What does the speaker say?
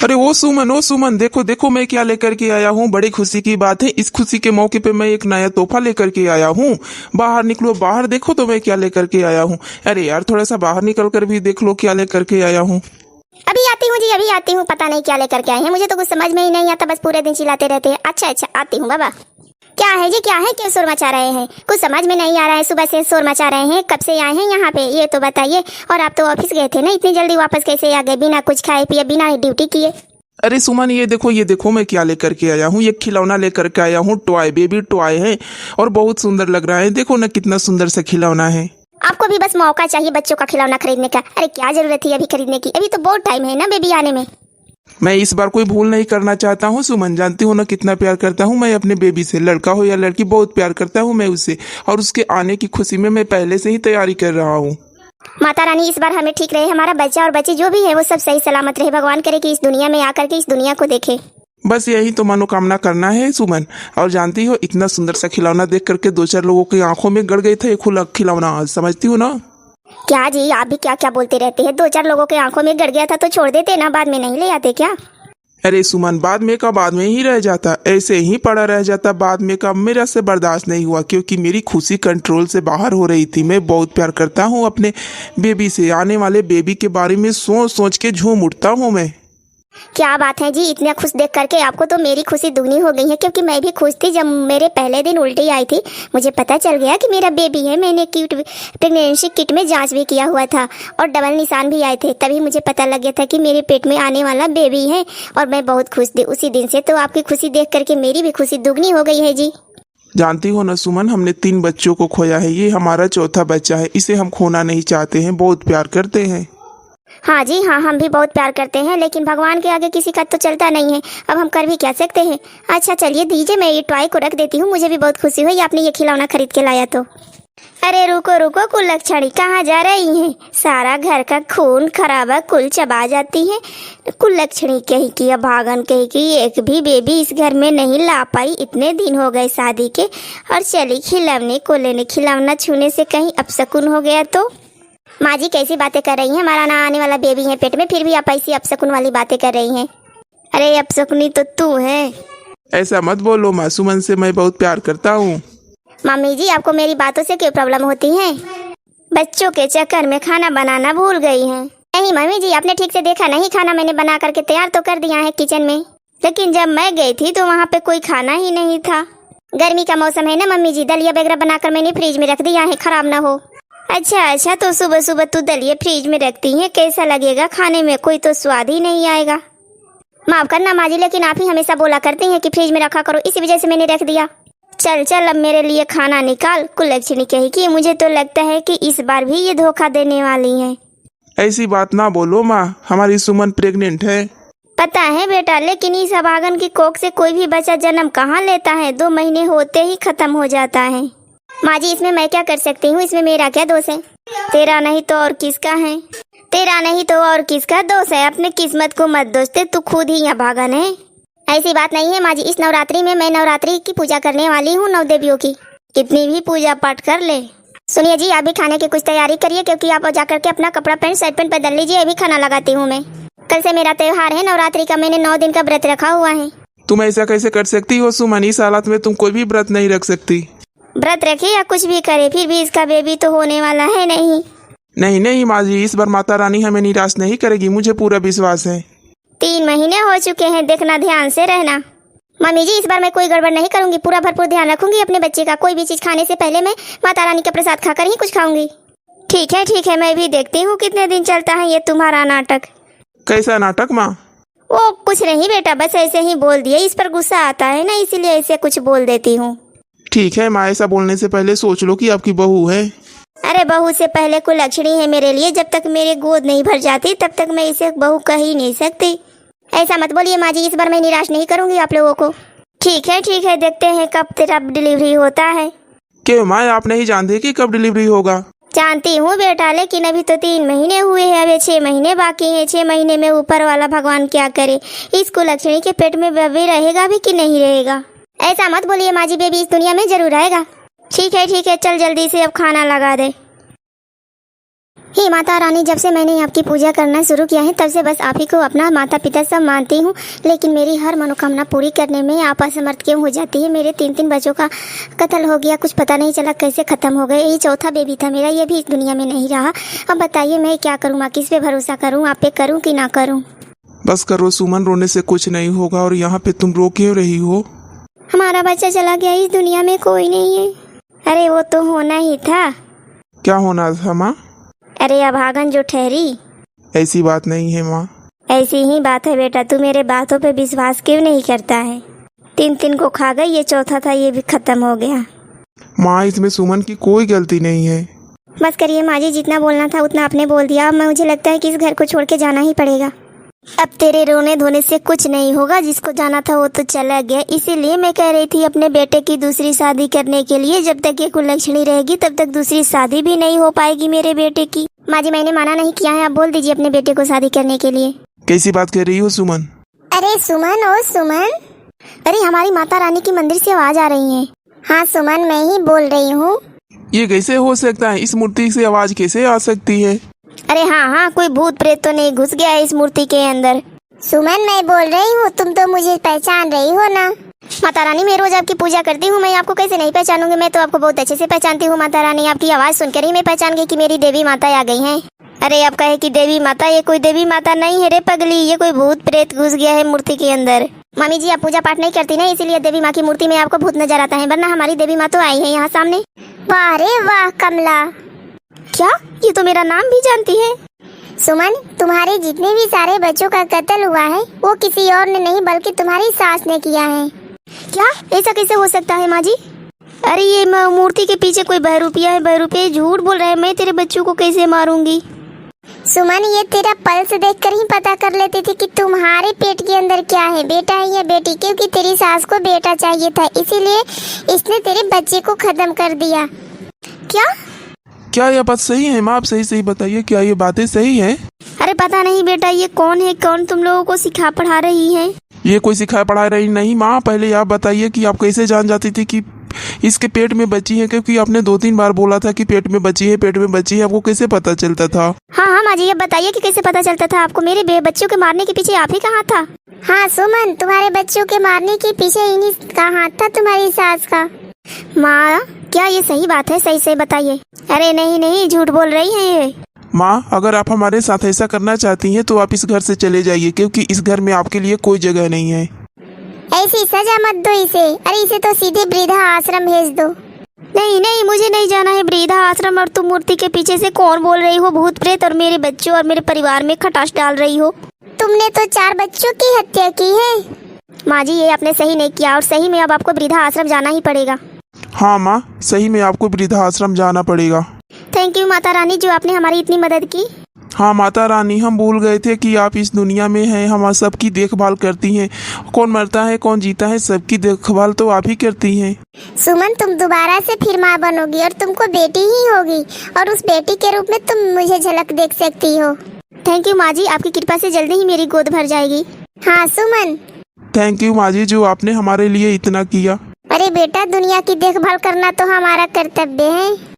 अरे ओ सुमन, देखो देखो मैं क्या लेकर के आया हूँ। बड़ी खुशी की बात है। इस खुशी के मौके पे मैं एक नया तोहफा लेकर के आया हूँ। बाहर निकलो, बाहर देखो तो मैं क्या लेकर के आया हूँ। अरे यार, थोड़ा सा बाहर निकल कर भी देख लो क्या लेकर के आया हूँ। अभी आती हूँ जी, अभी आती हूँ। पता नहीं क्या लेकर के आए हैं, मुझे तो कुछ समझ में ही नहीं आता, बस पूरे दिन चिल्लाते रहते हैं। अच्छा अच्छा, आती हूँ बाबा। क्या है जी, क्या है, क्यों शोर मचा रहे हैं? कुछ समझ में नहीं आ रहा है, सुबह से शोर मचा रहे हैं। कब से आए हैं यहाँ पे, ये तो बताइए। और आप तो ऑफिस गए थे ना, इतनी जल्दी वापस कैसे आ गए, बिना कुछ खाए पिए, बिना ड्यूटी किए? अरे सुमन, ये देखो मैं क्या लेकर के आया हूँ। ये खिलौना लेकर के आया हूँ, टॉय, बेबी टॉय है और बहुत सुंदर लग रहा है। देखो ना कितना सुंदर सा खिलौना है। आपको भी बस मौका चाहिए बच्चों का खिलौना खरीदने का। अरे क्या जरूरत थी अभी खरीदने की, अभी तो बहुत टाइम है ना बेबी आने में। मैं इस बार कोई भूल नहीं करना चाहता हूँ सुमन। जानती हूँ ना कितना प्यार करता हूँ मैं अपने बेबी से। लड़का हो या लड़की, बहुत प्यार करता हूँ मैं उससे। और उसके आने की खुशी में मैं पहले से ही तैयारी कर रहा हूँ। माता रानी इस बार हमें ठीक रहे, हमारा बच्चा और बच्ची जो भी है वो सब सही सलामत रहे। भगवान करे कि इस दुनिया में आकर के इस दुनिया को देखे। बस यही तो मनोकामना करना है सुमन। और जानती हो, इतना सुंदर सा खिलौना देख करके दो चार लोगों की आंखों में गड़ गए थे खुला खिलौना। समझती हो ना? क्या जी, आप भी क्या क्या बोलते रहते हैं। दो चार लोगों के आंखों में गड़ गया था तो छोड़ देते ना, बाद में नहीं ले आते क्या? अरे सुमन, बाद में का बाद में ही रह जाता, ऐसे ही पड़ा रह जाता। बाद में का मेरा से बर्दाश्त नहीं हुआ, क्योंकि मेरी खुशी कंट्रोल से बाहर हो रही थी। मैं बहुत प्यार करता हूँ अपने बेबी से। आने वाले बेबी के बारे में सोच सोच के झूम उठता हूँ मैं। क्या बात है जी, इतना खुश देख करके आपको तो मेरी खुशी दुगनी हो गई है। क्योंकि मैं भी खुश थी जब मेरे पहले दिन उल्टी आई थी, मुझे पता चल गया कि मेरा बेबी है। मैंने किट प्रेगनेंसी किट में जांच भी किया हुआ था और डबल निशान भी आए थे, तभी मुझे पता लग गया था कि मेरे पेट में आने वाला बेबी है। और मैं बहुत खुश थी उसी दिन से। तो आपकी खुशी देख करके मेरी भी खुशी दुगनी हो गई है जी। जानती हो ना सुमन, हमने 3 बच्चों को खोया है, ये हमारा चौथा बच्चा है। इसे हम खोना नहीं चाहते हैं, बहुत प्यार करते हैं। हाँ जी हाँ, हम भी बहुत प्यार करते हैं, लेकिन भगवान के आगे किसी का तो चलता नहीं है। अब हम कर भी क्या सकते हैं। अच्छा चलिए दीजिए, मैं ये टॉय को रख देती हूँ। मुझे भी बहुत खुशी हुई आपने ये खिलौना खरीद के लाया तो। अरे रुको रुको कुलक्षणी, कहाँ जा रही हैं? सारा घर का खून खराबा कुल चबा जाती है। कुलक्षणी कही की अभागन कही की, एक भी बेबी इस घर में नहीं ला पाई। इतने दिन हो गए शादी के और चली खिलौने को लेने। खिलौना छूने से कहीं अपशकुन हो गया तो? माँ जी कैसी बातें कर रही हैं, हमारा ना आने वाला बेबी है पेट में, फिर भी आप ऐसी अपशकुन वाली बातें कर रही हैं। अरे अपशकुनी तो तू है। ऐसा मत बोलो माँ, सुमन से मैं बहुत प्यार करता हूँ। मम्मी जी आपको मेरी बातों से क्यों प्रॉब्लम होती है? बच्चों के चक्कर में खाना बनाना भूल गई हैं। नहीं मम्मी जी, आपने ठीक से देखा नहीं, खाना मैंने बना करके तैयार तो कर दिया है किचन में, लेकिन जब मैं गई थी तो वहाँ पे कोई खाना ही नहीं था। गर्मी का मौसम है ना मम्मी जी, दलिया वगैरह बनाकर मैंने फ्रिज में रख दिया है, खराब ना हो। अच्छा अच्छा, तो सुबह सुबह तू दलिया फ्रिज में रखती है, कैसा लगेगा खाने में? कोई तो स्वाद ही नहीं आएगा। माफ करना माँ जी, लेकिन आप ही हमेशा बोला करती हैं कि फ्रिज में रखा करो, इसी वजह से मैंने रख दिया। चल चल अब मेरे लिए खाना निकाल। कुलक्षणी कही कि मुझे तो लगता है कि इस बार भी ये धोखा देने वाली है। ऐसी बात ना बोलो माँ, हमारी सुमन प्रेग्नेंट है। पता है बेटा, लेकिन इस अभागन की कोख से कोई भी बच्चा जन्म कहाँ लेता है, 2 महीने होते ही खत्म हो जाता है। माँ जी इसमें मैं क्या कर सकती हूँ, इसमें मेरा क्या दोष है? तेरा नहीं तो और किसका है? तेरा नहीं तो और किसका दोष है? अपने किस्मत को मत दोष दे, तू खुद ही अभागन है। ऐसी बात नहीं है माँ जी, इस नवरात्रि में मैं नवरात्रि की पूजा करने वाली हूँ, 9 देवियों की। कितनी भी पूजा पाठ कर ले। सुनिए जी, आप भी खाने की कुछ तैयारी करिए, क्योंकि आप जाकर के अपना कपड़ा पैंट शर्ट पैंट बदल लीजिए, अभी खाना लगाती हूँ मैं। कल से मेरा त्योहार है नवरात्रि का, मैंने 9 दिन का व्रत रखा हुआ है। तुम ऐसा कैसे कर सकती हो सुमन? इस हालत में तुम कोई भी व्रत नहीं रख सकती। व्रत रखे या कुछ भी करे, फिर भी इसका बेबी तो होने वाला है नहीं। नहीं नहीं माँ जी, इस बार माता रानी हमें निराश नहीं करेगी, मुझे पूरा विश्वास है। 3 महीने हो चुके हैं, देखना ध्यान से रहना। मम्मी जी इस बार मैं कोई गड़बड़ नहीं करूंगी, पूरा भरपूर ध्यान रखूंगी अपने बच्चे का। कोई भी चीज खाने से पहले मैं माता रानी का प्रसाद खाकर ही कुछ खाऊंगी। ठीक है, मैं भी देखती हूँ कितने दिन चलता है ये तुम्हारा नाटक। कैसा नाटक माँ? वो कुछ नहीं बेटा, बस ऐसे ही बोल दिए, इस पर गुस्सा आता है ना, इसीलिए ऐसे कुछ बोल देती हूँ। ठीक है माँ, ऐसा बोलने से पहले सोच लो कि आपकी बहू है। अरे बहू से पहले कुलक्षणी है मेरे लिए। जब तक मेरे गोद नहीं भर जाती तब तक मैं इसे बहू कह ही नहीं सकती। ऐसा मत बोलिए माँ जी, इस बार मैं निराश नहीं करूंगी आप लोगों को। ठीक है, देखते हैं कब तेरा डिलीवरी होता है। क्यों माँ, आप नहीं जानते कि कब डिलीवरी होगा? जानती हूँ बेटा, लेकिन अभी तो 3 महीने हुए हैं, अभी 6 महीने बाकी हैं। 6 महीने में ऊपर वाला भगवान क्या करे, इस कुलक्षणी के पेट में बेबी रहेगा भी कि नहीं रहेगा। ऐसा मत बोलिए माँ जी, बेबी इस दुनिया में जरूर आएगा। ठीक है, चल जल्दी से अब खाना लगा दे। हे माता रानी, जब से मैंने आपकी पूजा करना शुरू किया है तब से बस आप ही को अपना माता पिता सब मानती हूँ, लेकिन मेरी हर मनोकामना पूरी करने में आप असमर्थ क्यों हो जाती है। मेरे 3 बच्चों का कत्ल हो गया, कुछ पता नहीं चला कैसे ख़त्म हो गए। ये चौथा बेबी था मेरा, ये भी इस दुनिया में नहीं रहा। अब बताइए मैं क्या करूँ माँ, किस पे भरोसा करूँ, आप पे करूँ कि ना करूँ। बस करो सुमन, रोने से कुछ नहीं होगा। और यहाँ पे तुम रो क्यों रही हो? हमारा बच्चा चला गया, इस दुनिया में कोई नहीं है। अरे वो तो होना ही था। क्या होना था माँ? अरे अभागन जो ठहरी। ऐसी बात नहीं है माँ। ऐसी ही बात है बेटा, तू मेरे बातों पे विश्वास क्यों नहीं करता है। 3 को खा गई, ये चौथा था, ये भी खत्म हो गया। माँ इसमें सुमन की कोई गलती नहीं है। बस करिए माँ जी, जितना बोलना था उतना आपने बोल दिया। अब मुझे लगता है कि इस घर को छोड़ के जाना ही पड़ेगा। अब तेरे रोने धोने से कुछ नहीं होगा, जिसको जाना था वो तो चला गया। इसीलिए मैं कह रही थी अपने बेटे की दूसरी शादी करने के लिए। जब तक ये कुलक्षणी रहेगी तब तक दूसरी शादी भी नहीं हो पाएगी मेरे बेटे की। माँ जी मैंने मना नहीं किया है, आप बोल दीजिए अपने बेटे को शादी करने के लिए। कैसी बात कर रही हो सुमन? अरे सुमन, ओ सुमन। अरे हमारी माता रानी की मंदिर से आवाज आ रही है। हाँ सुमन, मैं ही बोल रही हूँ। ये कैसे हो सकता है? इस मूर्ति से आवाज कैसे आ सकती है? अरे हाँ, कोई भूत प्रेत तो नहीं घुस गया है इस मूर्ति के अंदर। सुमन मैं बोल रही हूँ, तुम तो मुझे पहचान रही हो ना। माता रानी मैं रोज आपकी पूजा करती हूँ, मैं आपको कैसे नहीं पहचानूंगी। मैं तो आपको बहुत अच्छे से पहचानती हूँ माता रानी। आपकी आवाज सुनकर ही मैं पहचान गई कि मेरी देवी माता आ गई हैं। अरे आप कहे कि देवी माता, ये कोई देवी माता नहीं है रे पगली, ये कोई भूत प्रेत घुस गया है मूर्ति के अंदर। मामी जी आप पूजा पाठ नहीं करती ना, इसीलिए देवी माँ की मूर्ति में आपको भूत नजर आता है, वरना हमारी देवी माँ तो आई है यहाँ सामने। वाह रे वाह कमला, क्या ये तो मेरा नाम भी जानती है। सुमन, तुम्हारे जितने भी सारे बच्चों का कत्ल हुआ है वो किसी और ने नहीं बल्कि तुम्हारी सास ने किया है। क्या, ऐसा कैसे हो सकता है माँ जी? अरे ये मूर्ति के पीछे कोई बहरूपिया है। बहरूपिया झूठ बोल रहा है, मैं तेरे बच्चों को कैसे मारूंगी। सुमन ये तेरा पल्स देखकर ही पता कर लेती थी कि तुम्हारे पेट के अंदर क्या है, बेटा है या बेटी, क्योंकि तेरी सास को बेटा चाहिए था, इसीलिए इसने तेरे बच्चे को खत्म कर दिया। क्या यह बात सही है माँ? आप सही बताइए, क्या ये बातें सही है? अरे पता नहीं बेटा, ये कौन है, कौन तुम लोगों को सिखा पढ़ा रही है? ये कोई सिखा पढ़ा रही नहीं माँ। पहले आप बताइए कि आप कैसे जान जाती थी कि इसके पेट में बच्ची है, क्योंकि आपने 2-3 बार बोला था कि पेट में बच्ची है, पेट में बच्ची है। आपको कैसे पता चलता था? हाँ माँ जी, अब बताइए कि कैसे पता चलता था आपको। मेरे बच्चों के मारने के पीछे आप ही का हाथ था। हाँ सुमन, तुम्हारे बच्चों के मारने के पीछे इन्हीं का हाथ था, तुम्हारी सास का। माँ क्या ये सही बात है? सही से बताइए। अरे नहीं, झूठ बोल रही है ये। माँ अगर आप हमारे साथ ऐसा करना चाहती हैं तो आप इस घर से चले जाइए, क्योंकि इस घर में आपके लिए कोई जगह नहीं है। ऐसी सजा मत दो इसे। अरे इसे तो सीधे वृद्धा आश्रम भेज दो। नहीं, मुझे नहीं जाना है वृद्धा आश्रम। और तुम मूर्ति के पीछे से कौन बोल रही हो? भूत प्रेत, और मेरे बच्चों और मेरे परिवार में खटास डाल रही हो। तुमने तो 4 बच्चों की हत्या की है। माँ जी ये आपने सही नहीं किया, और सही में अब आपको वृद्धा आश्रम जाना ही पड़ेगा। हाँ माँ, सही में आपको वृद्धा आश्रम जाना पड़ेगा। थैंक यू माता रानी, जो आपने हमारी इतनी मदद की। हाँ माता रानी, हम भूल गए थे कि आप इस दुनिया में हैं, हमारे सबकी देखभाल करती हैं। कौन मरता है कौन जीता है, सबकी देखभाल तो आप ही करती हैं। सुमन तुम दोबारा से फिर माँ बनोगी और तुमको बेटी ही होगी, और उस बेटी के रूप में तुम मुझे झलक देख सकती हो। थैंक यू माँ जी, आपकी कृपा से जल्दी ही मेरी गोद भर जाएगी। हाँ सुमन। थैंक यू माँ जी, जो आपने हमारे लिए इतना किया। अरे बेटा, दुनिया की देखभाल करना तो हमारा कर्तव्य है।